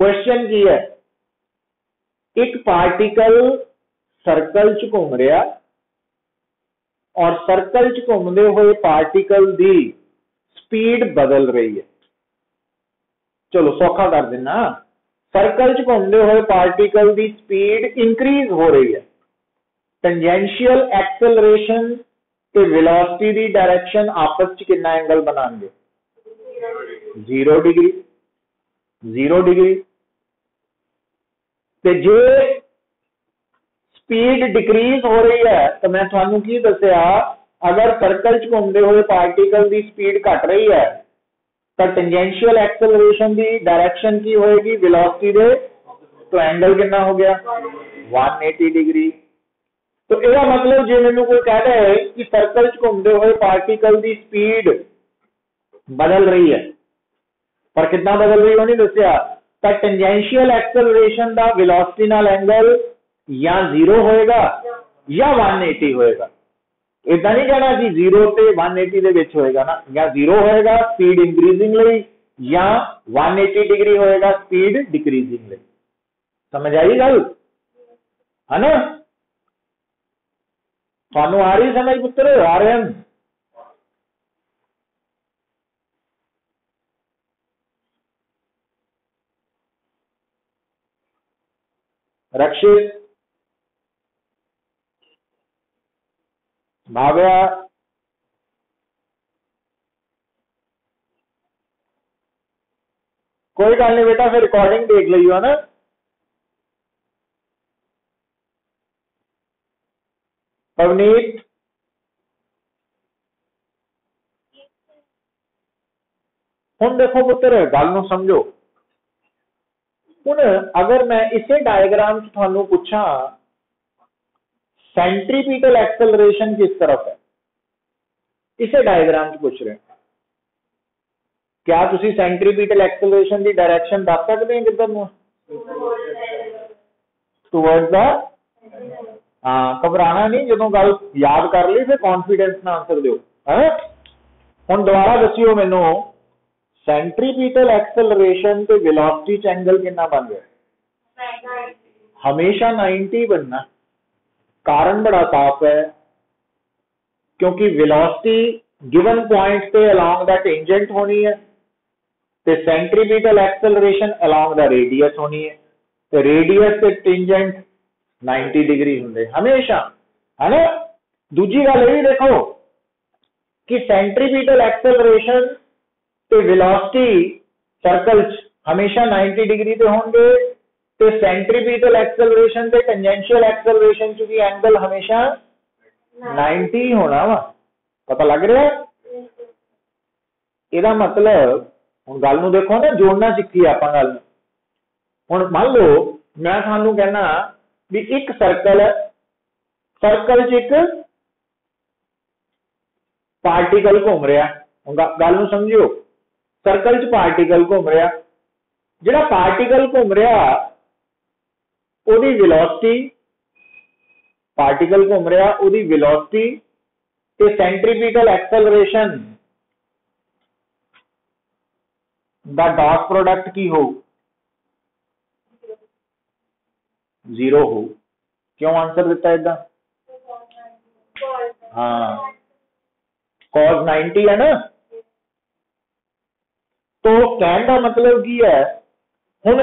Question की है, एक पार्टिकल सर्कल च घूम रहा और सर्कल च घूमते हुए पार्टिकल की स्पीड बदल रही है। चलो सौखा कर देना, सर्कल च घूमते हुए पार्टिकल की स्पीड इंक्रीज हो रही है, टेंजेंशियल एक्सेलरेशन ते वेलोसिटी की डायरेक्शन आपस च कितना एंगल बनाएंगे? 0 डिग्री। 0 डिग्री। ते जे स्पीड डिक्रीज हो रही है तो मैं थानू की दसिया, अगर सर्कल च घूमते हुए पार्टिकल की स्पीड घट रही है तो टेंजेंशियल एक्सेलरेशन की डायरेक्शन की होएगी? वेलोसिटी दे। तो एंगल कितना हो गया? 180 डिग्री। तो यह मतलब जो मैंने कोई कहता है कि सर्कल च घूमते हुए पार्टिकल की स्पीड बदल रही है, पर कितना बदल रही है नहीं दसिया, तो टेंजेंशियल एक्सेलरेशन का वेलोसिटी नाल एंगल या 0 होएगा या 180 होएगा। इतना नहीं कहना कि 0 से 180 दे विच होएगा ना, या 0 होएगा स्पीड इंक्रीजिंग लई, या 180 डिग्री होएगा स्पीड डिक्रीजिंग लई। समझ आई गल है ना? थानू आ रही समझ पुत्र? आ रहे हैं? रक्षित, भाव्या, कोई गल नहीं बेटा, फिर रिकॉर्डिंग देख लियो है ना। पवनीत, हुण देखो पुत्र गल नूं समझो। हुण अगर मैं इसे डायग्राम च थानू पूछा सेंट्रीपिटल एक्सेलरेशन किस तरफ है, इसे डायग्राम च पूछ रहे हैं, क्या तुसी सेंट्रीपिटल एक्सेलरेशन की डायरेक्शन दस सकते हैं किधर नूं? Towards the. हाँ, घबराना नहीं, जो गल याद कर ली फिर कॉन्फिडेंस ना आंसर दो है। हुण दोबारा दसियो मैनू, सेंट्रीपिटल एक्सेलरेशन ते वेलोसिटी च एंगल कितना बन गया? हमेशा 90 बनना। कारण बड़ा साफ है, क्योंकि वेलोसिटी गिवन पॉइंट पे अलोंग द टेंजेंट होनी है, ते centripetal acceleration along the radius होनी है, तो रेडियस ते टेंजेंट 90 डिग्री होंगे हमेशा, है ना। दूजी गल ये देखो कि सेंट्रीपिटल एक्सेलरेशन ते वेलोसिटी सर्कल हमेशा 90 डिग्री ते होंगे, ते सेंट्रीपिटल एक्सेलरेशन ते टेंजेंशियल एक्सेलरेशन च भी एंगल हमेशा 90 होना वा। पता लग रहा है? ਇਹਦਾ मतलब ਹੁਣ गल नूं देखो ना, जोड़ना सीखी आप गल। हुण मान लो मैं थानू कहना भी एक सर्कल है, सर्कल च एक पार्टिकल घूम रहा, गल नूं समझियो, सर्कल च पार्टिकल घूम रहा, जिहड़ा पार्टिकल घूम रहा ओदी वेलोसिटी, पार्टिकल घूम रहा ओदी वेलोसिटी ते सेंट्रीपिटल एक्सेलरेशन दा डॉट प्रोडक्ट की हो? 0 हो। क्यों आंसर दिता इदा? हाँ, cos 90 है ना। तो कहने का मतलब की है, हुण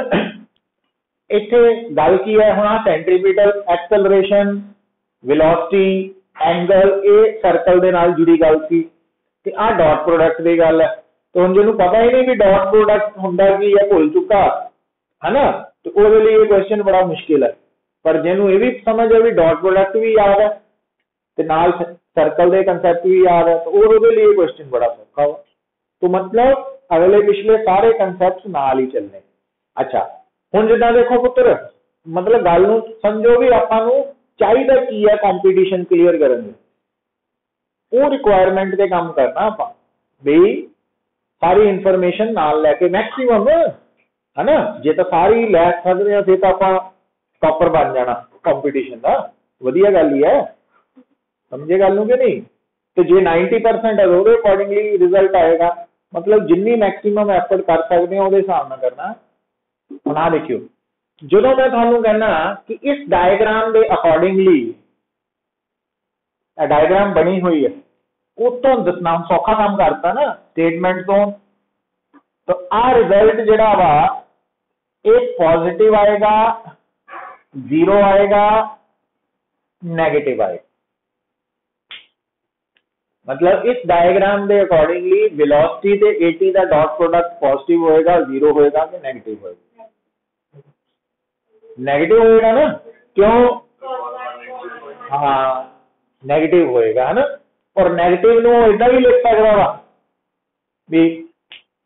इत्थे गल की है, हुण आ सेंट्रीपिटल एक्सेलरेशन, वेलोसिटी, एंगल, ये सर्कल दे नाल जुड़ी गल सी, ते आ डॉट प्रोडक्ट की गल है। तो हम जिन्होंने पता ही नहीं कि डॉट प्रोडक्ट होंदा की है, भुल चुका है ना, तो उसके लिए क्वेश्चन बड़ा मुश्किल है। पर जिन्होंने ये भी समझ है भी डॉट प्रोडक्ट भी याद है ते नाल सर्कल के कंसैप्ट भी याद है, तो उसके लिए क्वेश्चन बड़ा सौखा हो। तो मतलब अगले पिछले सारे कंसैप्ट नाल ही चलने। अच्छा, हुण जिद्दां देखो पुत्र, मतलब गल नूं समझो भी आपां नूं चाहिदा की है कंपीटीशन क्लीयर करन लई, वो रिक्वायरमेंट ते काम करना आपां भी सारी इनफॉर्मेशन नाल लैके मैक्सिमम, है ना। जे तो सारी लै सकते हैं फिर तो आप टॉपर बन जाना कंपीटीशन का, वधिया गल ही है। समझे गल नूं कि नहीं? तो जे 90% है तो अकॉर्डिंगली रिजल्ट आएगा, मतलब जिन्नी मैक्सिमम एफर्ट कर सकते हैं उहदे हिसाब नाल करना। ਹੁਣ ਆ देखियो जो मैं थानू कहना कि इस डायग्राम के अकॉर्डिंगली डायग्राम बनी हुई है उतो दसना सौखा काम करता ना स्टेटमेंट तो आ रिजल्ट जड़ा वा एक पॉजिटिव आएगा, जीरो आएगा, नेगेटिव आएगा। मतलब इस डायग्राम के अकॉर्डिंगली वेलोसिटी ते एटी का डॉट प्रोडक्ट पॉजिटिव होएगा, जीरो होएगा कि नेगेटिव होएगा? नेगेटिव होएगा ना, क्यों? हाँ नेगेटिव होएगा है ना। और नेगेटिव नो इदा भी लिख सकता वा भी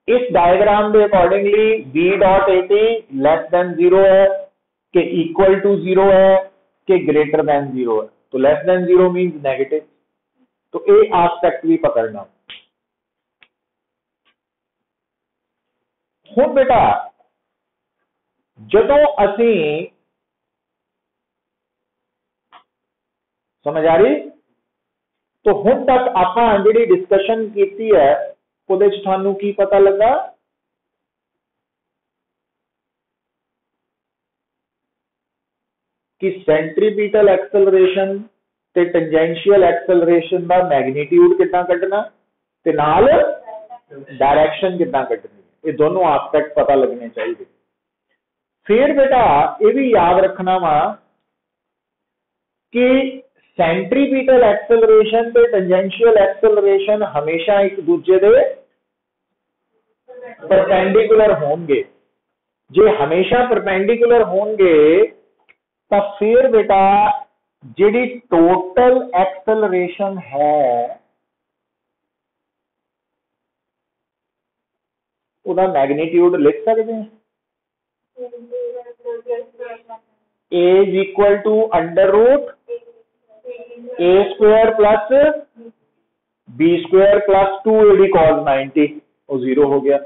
इस डायग्राम के accordingly B dot AT less than zero है कि इक्वल टू जीरो है कि ग्रेटर देन जीरो है। तो less than zero means negative, तो ये आस्पेक्ट भी पकड़ना। हुण बेटा जदों असी समझ आ रही, तो हुण तक आपां जिहड़ी डिस्कशन कीती है उहदे च तुहानूं की पता लगा कि सेंट्रीपिटल एक्सेलरेशन ते टेंजेंशियल एक्सेलरेशन का मैग्नीट्यूड कितना कढना ते नाल डायरेक्शन कितना कढनी, ये दोनों एस्पेक्ट पता लगने चाहिए। फिर बेटा ये भी याद रखना वा कि सेंट्रीपिटल एक्सेलरेशन ते टेंजेंशियल एक्सेलरेशन हमेशा एक दूजे दे परपेंडिकुलर होंगे। जे हमेशा परपेंडिकुलर होंगे तो फिर बेटा जिहड़ी टोटल एक्सेलरेशन है उहदा मैग्नीट्यूड लिख सकते हैं, A is equal to under root A square plus B square plus 2 cos 90 वो जीरो हो गया।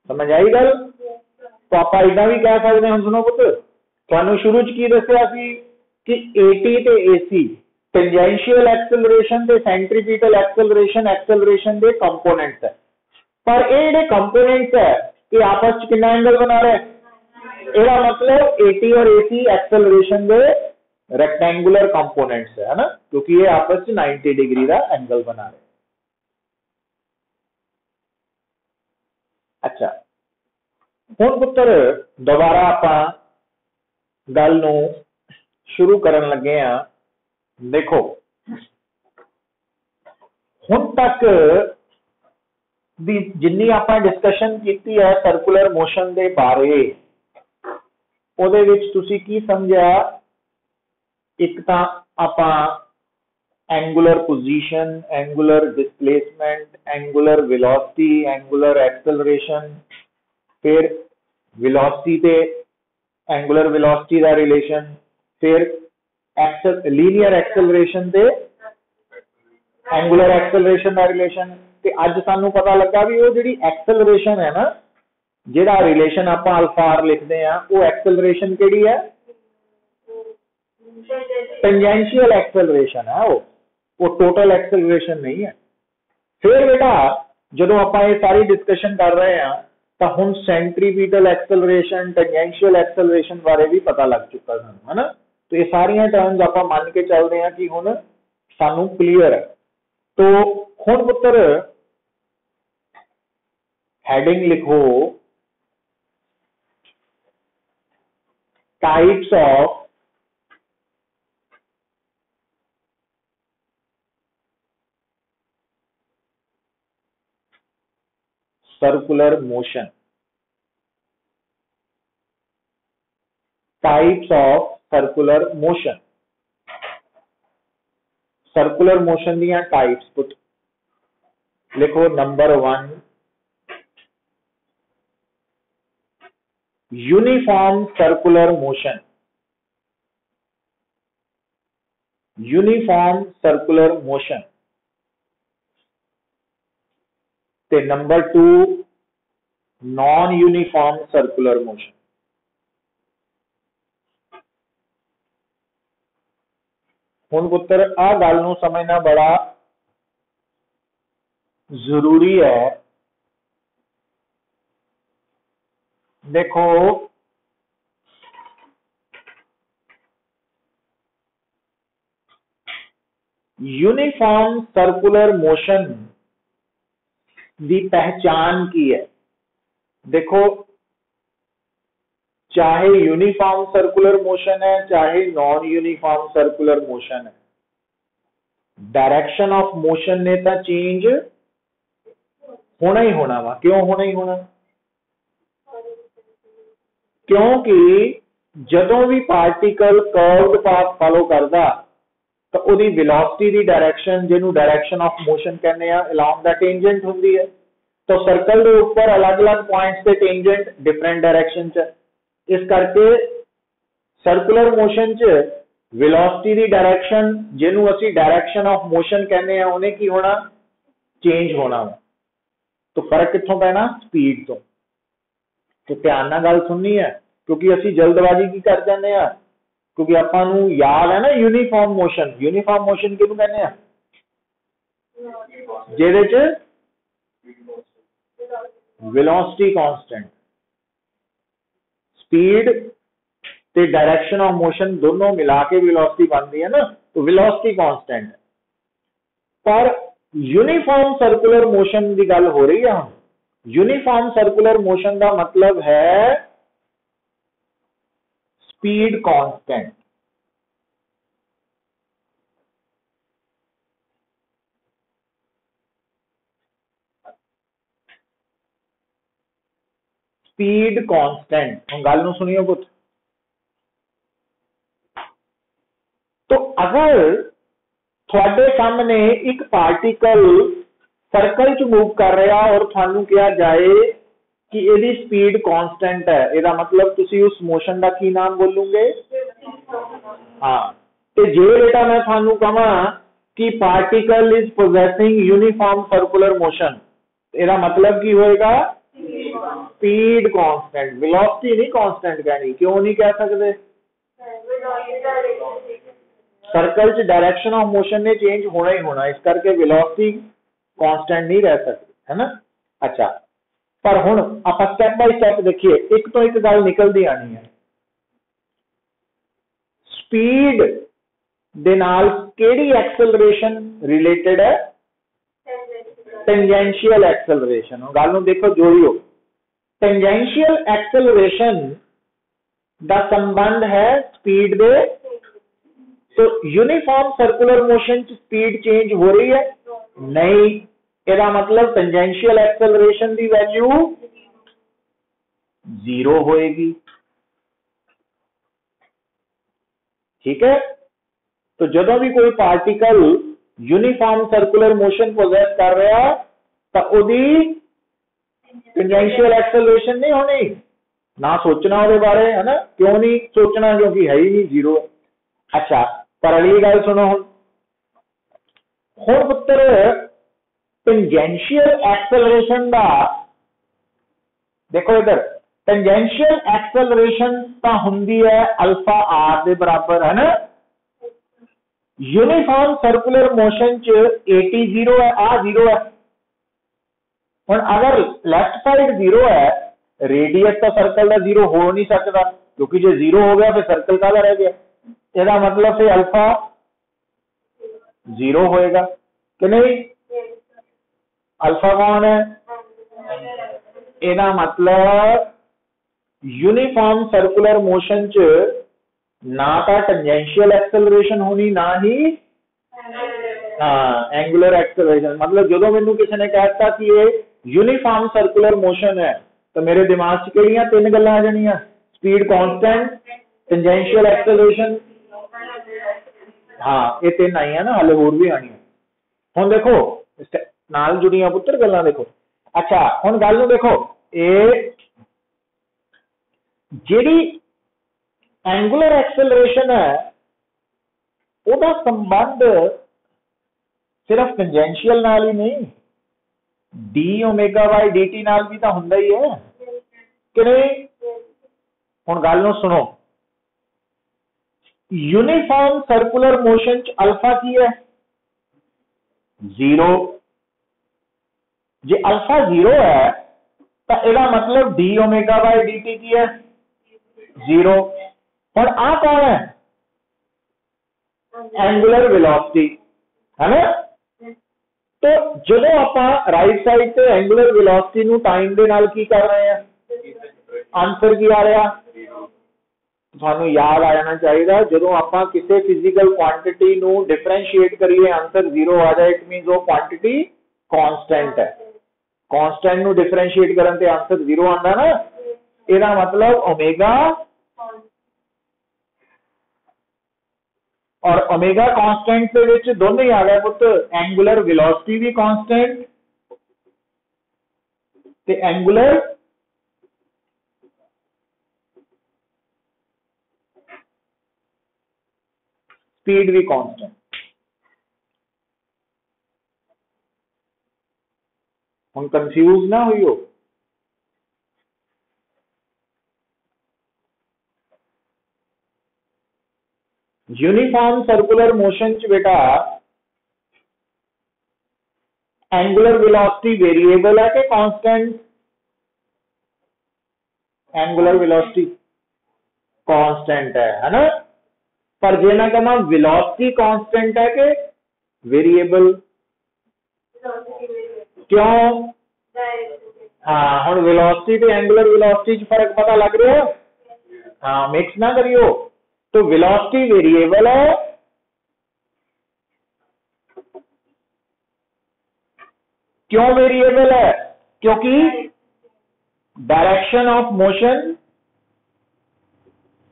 समझ आई गल? तो आप इदा भी कह सकते हैं, सुनो पुत्र तुहानू शुरू च की दस्सिया सी कि एटी ते एसी टेंजेंशियल एक्सेलरेशन ते सेंट्रीपिटल एक्सेलरेशन एक्सेलरेशन दे कंपोनेंट्स है, पर ये जिहड़े कंपोनेंट्स है ये आपस च कितना एंगल बना रहे हैं? इसका मतलब एटी और एसी एक्सेलरेशन दे रेक्टेंगुलर कंपोनेंट्स है ना, क्योंकि ये आपस च 90 डिग्री का एंगल बना रहे। अच्छा हुण पुत्र दोबारा आपां गल नूं शुरू करन लगे हां। देखो हुण तक दी जिन्नी आपां डिस्कशन कीती है सर्कुलर मोशन दे बारे, ਉਹਦੇ ਵਿੱਚ ਤੁਸੀਂ ਕੀ ਸਮਝਿਆ? ਇੱਕ ਤਾਂ ਆਪਾਂ angular position, angular displacement, angular velocity, angular acceleration, फिर वेलोसिटी ते एंगुलर वेलोसिटी का रिलेशन, फिर लीनियर एक्सेलरेशन ते एंगुलर एक्सेलरेशन का रिलेशन। ते अज सानू पता लगा भी वो जिहड़ी एक्सेलरेशन है ना, जिहड़ा रिलेशन आप अल्फार लिखते हैं वो एक्सेलरेशन केड़ी है? टेंजेंशियल एक्सेलरेशन है वो टोटल एक्सेलरेशन नहीं है। फिर बेटा जो आप ये सारी डिस्कशन कर रहे हैं तो हुण सेंट्रीपिटल एक्सेलरेशन टेंजेंशियल एक्सेलरेशन बारे भी पता लग चुका है ना। तो ये सारियां टर्म्स आप मान के चल रहे हैं कि हुण सानू क्लीयर है। तो हुण पुत्र हेडिंग लिखो types of circular motion. Types of circular motion, circular motion दियां टाइप्स पुत्र लिखो। Number 1 uniform circular motion, uniform circular motion. ते number 2 non uniform circular motion. हुण पुत्र आ गल नूं समझना बड़ा जरूरी है। देखो यूनिफॉर्म सर्कुलर मोशन दी पहचान की है। देखो, चाहे यूनिफॉर्म सर्कुलर मोशन है चाहे नॉन यूनिफॉर्म सर्कुलर मोशन है, डायरेक्शन ऑफ मोशन ने तो चेंज होना ही होना वा। क्यों होना ही होना? क्योंकि जदों भी पार्टिकल कर्व्ड पाथ फॉलो करता तो उहदी वेलोसिटी दी डायरेक्शन, जिन्हों डायरेक्शन ऑफ मोशन कहने आ, अलोंग द टेंजेंट हुंदी है। तो सर्कल के ऊपर अलग अलग पॉइंट्स पे टेंजेंट डिफरेंट डायरेक्शन च, इस करके सर्कुलर मोशन च वेलोसिटी दी डायरेक्शन, जिन्हों असी डायरेक्शन ऑफ मोशन कहने आ, उन्हें की होना? चेंज होना। तो फर्क कित्थों पैना? स्पीड तो। तो ध्यान नाल गल सुननी है, क्योंकि असी जल्दबाजी की कर जाते हैं, क्योंकि आपां नूं याद है ना यूनिफॉर्म मोशन। यूनिफॉर्म मोशन किहनूं कहने आ? जिहदे च वेलोसिटी कांस्टेंट, स्पीड ते डायरेक्शन ऑफ मोशन दोनों मिला के वेलोसिटी बनती है ना, तो वेलोसिटी कांस्टेंट। पर यूनिफॉर्म सर्कुलर मोशन की गल हो रही है। हम यूनिफॉर्म सर्कुलर मोशन का मतलब है स्पीड कांस्टेंट। स्पीड कांस्टेंट, हम गल नूं सुनियो कुछ। तो अगर थोड़े सामने एक पार्टिकल सर्कल च मूव कर रहा और थानू कहा जाए कि यदि स्पीड कांस्टेंट है, यदा मतलब तुसी उस मोशन का की नाम बोलोगे? हाँ। तो जे बेटा मैं थानू कहा कि particle is possessing uniform circular motion, यदा मतलब की होएगा? Speed constant. वेलोसिटी नहीं कांस्टेंट कहनी। क्यों नहीं कह सकते? सर्कल च डायरेक्शन ऑफ मोशन ने चेंज होना ही होना, इस करके वेलोसिटी कांस्टेंट नहीं रह सकती, है ना। अच्छा, पर हुण आपां स्टेप बाय स्टेप देखिए, एक तो एक गल निकलती आनी है। स्पीड दे नाल केड़ी एक्सेलरेशन रिलेटेड है? Tangential acceleration. गल नूं देखो जोड़ियो, टेंजेंशियल एक्सेलरेशन दा संबंध है स्पीड दे। तो यूनिफॉर्म सर्कुलर मोशन च स्पीड चेंज हो रही है? नहीं। इसका मतलब टेंजेंशियल एक्सेलरेशन की वैल्यू 0 होएगी। ठीक है। तो जदों भी कोई particle uniform circular motion possess कर रहा तो उहदी टेंजेंशियल एक्सेलरेशन नहीं होनी। ना सोचना उसके बारे, है ना। क्यों नहीं सोचना? क्योंकि है ही नहीं, 0। अच्छा, पर अगली गल सुनो। हुण पुत्र टेंजेंशियल एक्सेलरेशन का देखो, इधर टेंजेंशियल एक्सेलरेशन तो हुंदी है अल्फा आर के बराबर, है ना। यूनिफॉर्म सर्कुलर मोशन च AT 0 है, आ 0 है। हुण अगर लेफ्ट साइड 0 है, रेडियस तो सर्कल का 0 हो नहीं सकता, क्योंकि जो 0 हो गया फिर सर्कल का रह गया। इसका मतलब फिर अल्फा 0 होएगा कि नहीं? अल्फा कौन है? इसका मतलब यूनिफॉर्म सर्कुलर मोशन च ना तो टेंजेंशियल एक्सेलरेशन होनी, ना ही एंगुलर एक्सेलरेशन। मतलब जो मैनू किसी ने कहता कि ये यूनिफॉर्म सर्कुलर मोशन है, तो मेरे दिमाग च किहड़ियां 3 गल्लां आ जानियां? Speed constant, tangential acceleration. हाँ, ये 3 आई है ना, हाले होर भी आनी। हुण देखो नाल जुड़ियां पुत्र गल्लां देखो। अच्छा, हुण गल नूं देखो, ये जिहड़ी एंगुलर एक्सेलरेशन है उसका संबंध सिर्फ टेंजेंशियल नाल ही नहीं, डी ओमेगा बाय dt नाल भी तो हुंदा ही है कि नहीं। हुण गल नूं सुनो, यूनिफॉर्म सर्कुलर मोशन च अल्फा की है? 0। जे अल्फा 0 है तो इसका मतलब डी ओमेगा बाय dt की है? 0। हुण आ कौन है? Angular velocity. है ना। तो जो आप राइट साइड से एंगुलर वेलोसिटी नु टाइम दे नाल की कर रहे हैं, आंसर की आ रहा, थानू याद आ जाना चाहिए जो आप किसी फिजिकल क्वांटिटी नु डिफरेंशिएट करिए आंसर 0 आ जाए, इट मीन वो क्वांटिटी कांस्टेंट है। कांस्टेंट नु डिफरेंशिएट करन ते आंसर 0 आंदा ना, ਇਹਦਾ मतलब ओमेगा, और ओमेगा कांस्टेंट के विच दोनों ही आ गए पुत, एंगुलर वेलोसिटी भी कांस्टेंट ते एंगुलर स्पीड भी कांस्टेंट। हम कंफ्यूज ना हुई हो। यूनिफॉर्म सर्कुलर मोशन च बेटा एंगुलर वेलोसिटी वेरिएबल है कि कांस्टेंट? एंगुलर वेलोसिटी कांस्टेंट है ना। पर जे मैं कहना वेलोसिटी कांस्टेंट है कि वेरिएबल, क्यों? हाँ, हुण वेलोसिटी ते एंगुलर वेलोसिटी च फर्क पता लग रहा है। हाँ, मिक्स ना करियो। तो वेलोसिटी वेरिएबल है, क्यों वेरिएबल है? क्योंकि डायरेक्शन ऑफ मोशन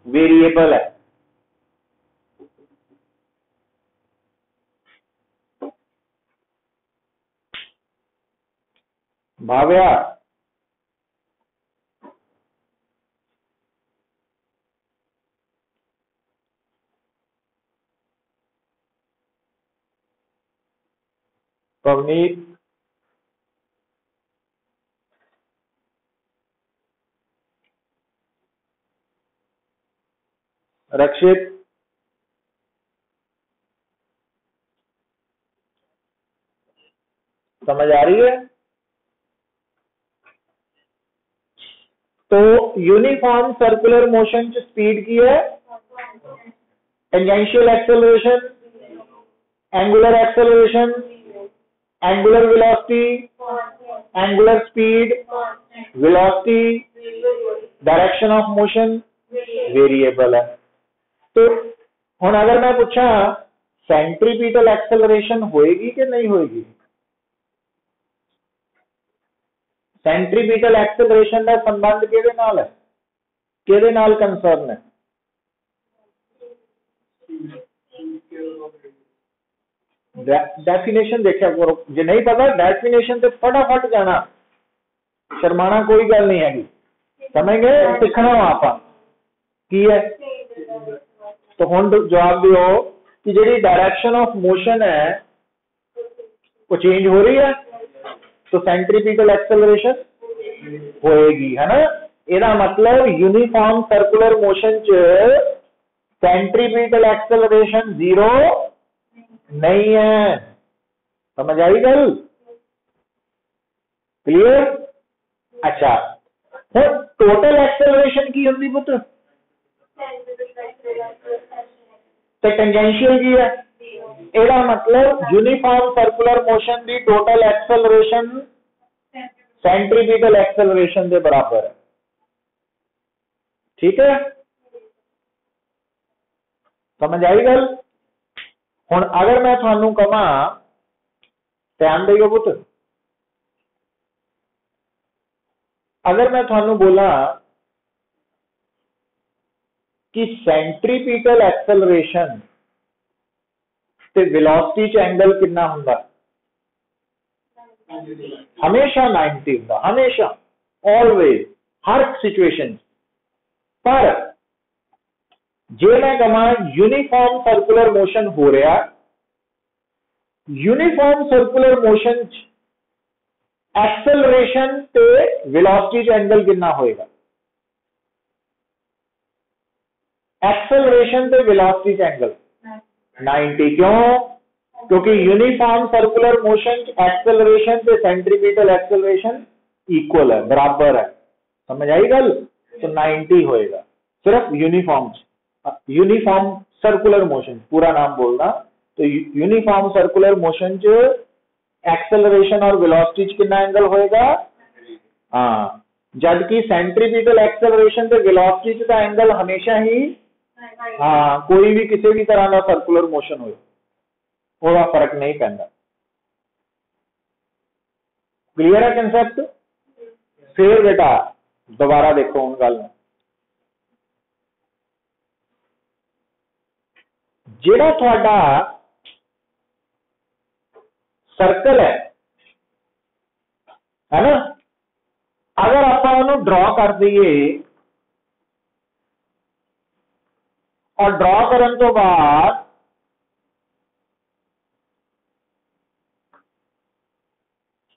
वेरिएबल है। भाव्या पवनीत रक्षित समझ आ रही है? तो यूनिफॉर्म सर्कुलर मोशन च स्पीड की है tangential acceleration, angular acceleration, angular velocity, angular speed, velocity, direction of motion variable है। तो हुण अगर मैं पूछा सेंट्रीपिटल एक्सेलरेशन होएगी कि नहीं होएगी? सेंट्रीपिटल एक्सेलरेशन का संबंध किहदे नाल है, किहदे नाल कंसर्न है? डेफिनेशन देखा करो, जो नहीं पता डेफिनेशन से फटाफट जाना, शर्माना कोई गल नहीं हैगी, समझ गए? सीखना आप की है। तो हुण जवाब दियो कि जी डायरेक्शन ऑफ मोशन है वो चेंज हो रही है, तो सेंट्रीपिटल एक्सेलरेशन होएगी, है ना। ਇਹਦਾ मतलब यूनिफॉर्म सर्कुलर मोशन च सेंट्रीपिटल एक्सेलरेशन 0 नहीं है। समझ आई गल? क्लियर? अच्छा, टोटल एक्सेलरेशन की होंगी पुत्र तो टेंजेंशियल की है। ਇਹਦਾ मतलब यूनिफॉर्म सर्कुलर मोशन की टोटल एक्सेलरेशन सेंट्रीपिटल एक्सेलरेशन के बराबर है। ठीक है, समझ आई गल? हुण अगर मैं थानू कहां, ध्यान दियो पुत्र, अगर मैं थानू बोला कि सेंट्रीपिटल एक्सेलरेशन ते वेलोसिटी च एंगल कितना हुंदा? हमेशा 90 हुंदा, हमेशा, ऑलवेज, हर सिचुएशन। पर जे मैं कहां यूनिफॉर्म सर्कुलर मोशन हो रहा, यूनिफॉर्म सर्कुलर मोशन एक्सेलरेशन ते वेलोसिटी च एंगल कितना होएगा? एक्सेलरेशन ते वेलोसिटी च एंगल 90। क्यों? क्योंकि यूनिफॉर्म सर्कुलर मोशन एक्सेलरेशन ते सेंट्रीपिटल एक्सेलरेशन इक्वल है, बराबर है। समझ आई गल? तो 90 होएगा सिर्फ यूनिफॉर्म सर्कुलर मोशन, पूरा नाम बोलना तो यूनिफॉर्म सर्कुलर मोशन च एक्सेलरेशन और वेलोसिटी च कितना एंगल होएगा? हाँ, जबकि सेंट्रीपिटल एक्सेलरेशन ते वेलोसिटी च दा एंगल हमेशा ही हाँ कोई भी किसी भी तरह का सर्कुलर मोशन हो ओदा फर्क नहीं पैंदा। क्लियर है कंसेप्ट? फिर बेटा दोबारा देखो उन गल जेड़ा थोड़ा सर्कल है ना, अगर आप ड्रॉ कर दईए और ड्रॉ करने तो बाद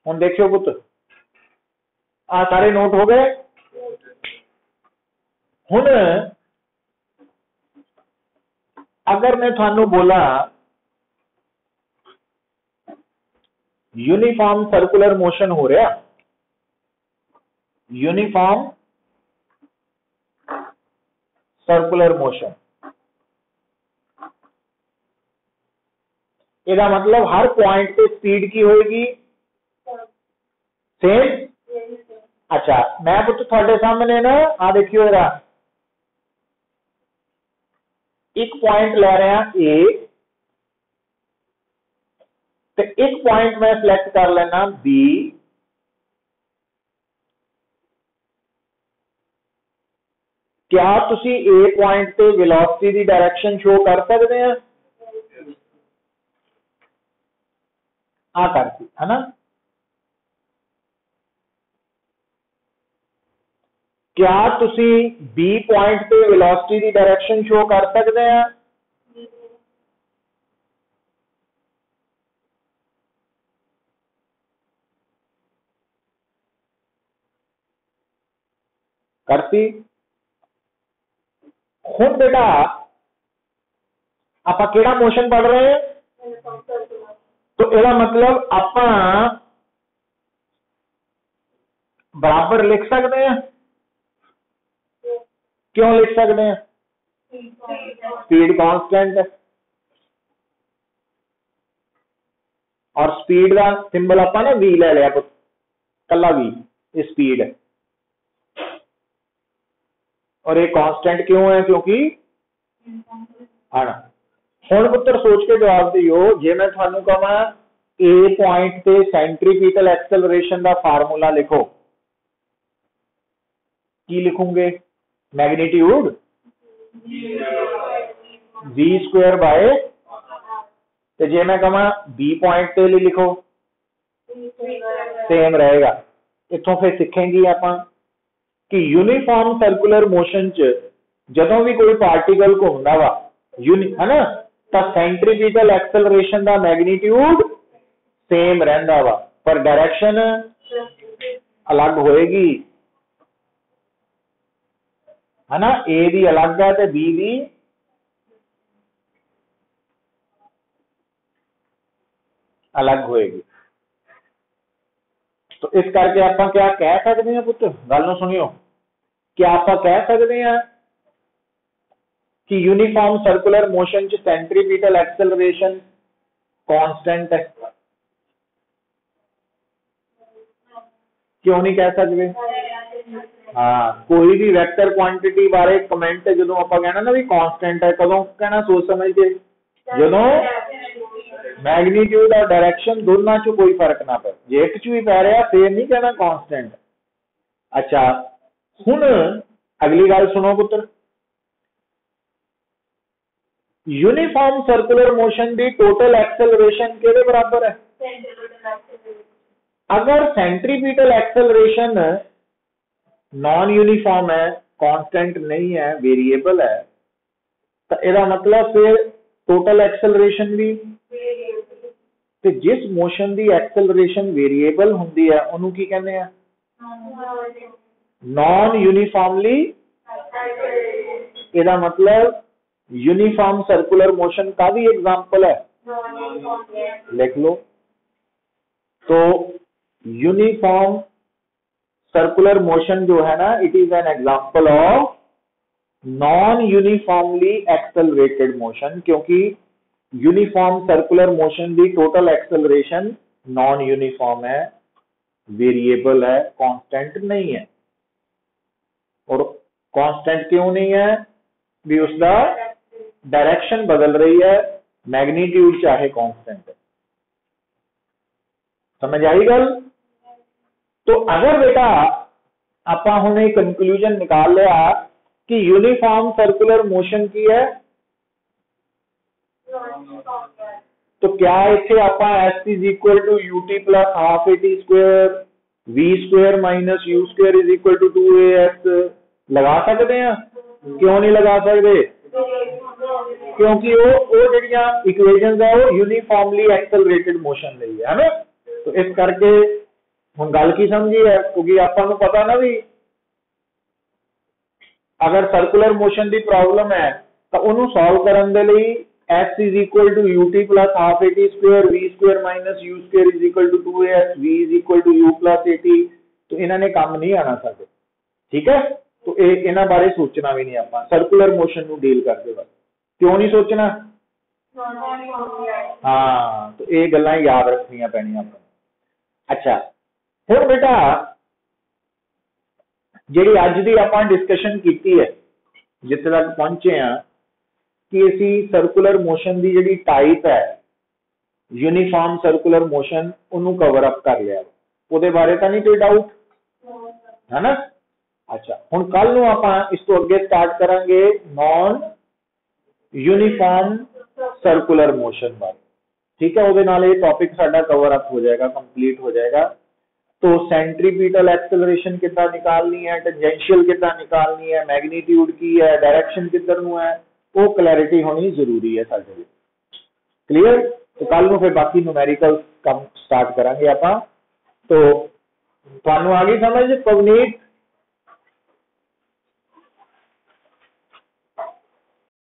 हम देखियो पुत आ सारे नोट हो गए। हुन अगर मैं थानू बोला यूनिफॉर्म सर्कुलर मोशन हो रहा, यूनिफॉर्म सर्कुलर मोशन, इसका मतलब हर पॉइंट पे स्पीड की होगी सेम। अच्छा मैं पुत थोड़े सामने ना आ देखियो जरा एक पॉइंट ले रहे हैं ए तो एक पॉइंट मैं सिलेक्ट कर लेना बी, क्या तुसी ए पॉइंट पे वेलोसिटी दी डायरेक्शन शो कर सकते हैं? आ करती है ना। क्या तुसी बी पॉइंट पे वेलोसिटी दी डायरेक्शन शो कर सकते हैं? करती। हुन बेटा आप केड़ा मोशन पढ़ रहे हैं? तो इसका मतलब आप बराबर लिख सकते हैं। क्यों लिख सकते हैं? स्पीड कांस्टेंट है और स्पीड का सिंबल आप ना वी ले लिया, कला वी स्पीड है और ये कांस्टेंट क्यों है? क्योंकि हाँ हुण पुत्र सोच के जवाब दियो, जे मैं थानू कहा ए पॉइंट पे सेंट्रीपिटल एक्सेलरेशन का फार्मूला लिखो, की लिखोगे? मैग्नीट्यूड v स्क्वायर बाय, तो जे मैं कहा बी पॉइंट पे लिए लिखो सेम रहेगा। इतों फिर सीखेंगे आप कि यूनिफॉर्म सर्कुलर मोशन च जदों भी कोई पार्टिकल घूमता वा है ना, तो सेंट्रीपिटल एक्सेलरेशन का मैग्नीट्यूड सेम रहता वा पर डायरेक्शन अलग होएगी, है ना। ए भी अलग है तो बी भी अलग होएगी। तो इस करके आप क्या कह सकते हैं पुत्र, गल सुनियो, क्या आप कह सकते हैं कि यूनिफॉर्म सर्कुलर मोशन च सेंट्रीपिटल एक्सेलरेशन कांस्टेंट है? क्यों नहीं कह सकते? हाँ कोई भी वेक्टर क्वांटिटी बारे कमेंट जो आप कहना ना भी कांस्टेंट है, कदों कहना सोच समझ के जो मैग्नीट्यूड और डायरेक्शन दोनों च कोई फर्क ना पे, जे एक च भी पै रहा फिर नहीं कहना कांस्टेंट। अच्छा हुण अगली गल सुनो पुत्र, यूनिफॉर्म सर्कुलर मोशन की टोटल एक्सेलरेशन के बराबर है? अगर सेंट्रीपिटल एक्सेलरेशन नॉन यूनिफॉर्म है, कांस्टेंट नहीं है, वेरिएबल है, तो इसका मतलब फिर टोटल एक्सेलरेशन भी, तो जिस मोशन की एक्सेलरेशन वेरिएबल होंगी है उन्होंने की कहते हैं? Non uniformly. इसका मतलब यूनिफॉर्म सर्कुलर मोशन का भी एग्जांपल है, लिख लो। तो यूनिफॉर्म सर्कुलर मोशन जो है ना, it is an example of non uniformly accelerated motion, क्योंकि यूनिफॉर्म सर्कुलर मोशन की टोटल एक्सेलरेशन नॉन यूनिफॉर्म है, वेरिएबल है, कांस्टेंट नहीं है। और कांस्टेंट क्यों नहीं है? भी उसका डायरेक्शन बदल रही है, मैग्नीट्यूड चाहे कांस्टेंट है। समझ आई गल? तो अगर बेटा आप हमने कंक्लूजन निकाल लिया कि यूनिफॉर्म सर्कुलर मोशन की है, तो क्या इतने आप s is equal to u t plus half a t square v square minus u square is equal to 2as लगा सकते हैं? क्यों नहीं लगा सकते? क्योंकि वो जड़ियां इक्वेशंस है वो यूनिफॉर्मली एक्सेलरेटेड मोशन ਲਈ है ना। तो इस करके हम गल की समझी है, क्योंकि आपको पता ना भी अगर सर्कुलर मोशन की प्रॉब्लम है तो उन्होंने सॉल्व करने के लिए s is equal to u t plus half a t square v square minus u square is equal to 2as v is equal to u plus a t. तो इन्होंने काम नहीं आना साडे, ठीक है। तो इन्होंने बारे सोचना भी नहीं, आप सर्कुलर मोशन को डील करते वक्त क्यों नहीं सोचना? हाँ, तो ये गल्लां याद रखनियां पैणियां आपां। अच्छा, हुण बेटा जिहड़ी अज दी आपां डिस्कशन कीती है, जिथे तक पहुंचे हैं कि असी सर्कुलर मोशन की जिहड़ी टाइप है यूनिफॉर्म सर्कुलर मोशन उन्होंने कवर अप कर लिया, उहदे बारे तो नहीं कोई डाउट है ना। अच्छा, हुण कल नूं आपां इस तो अगे स्टार्ट करांगे नॉन यूनिफॉर्म सर्कुलर मोशन बारे, ठीक है। उहदे नाल ये टॉपिक साडा कवर अप हो जाएगा, कंप्लीट हो जाएगा। तो सेंट्रीपिटल एक्सेलरेशन कितना निकालनी है, टेंजेंशियल कितना निकालनी है, मैग्नीट्यूड की है, डायरेक्शन किधर नूं है, वो क्लैरिटी होनी जरूरी है साडे लिए। क्लियर? तो कल नूं फिर बाकी न्यूमेरिकल कम स्टार्ट करांगे आपां। तो तुहानूं आ गई समझ पवनीत?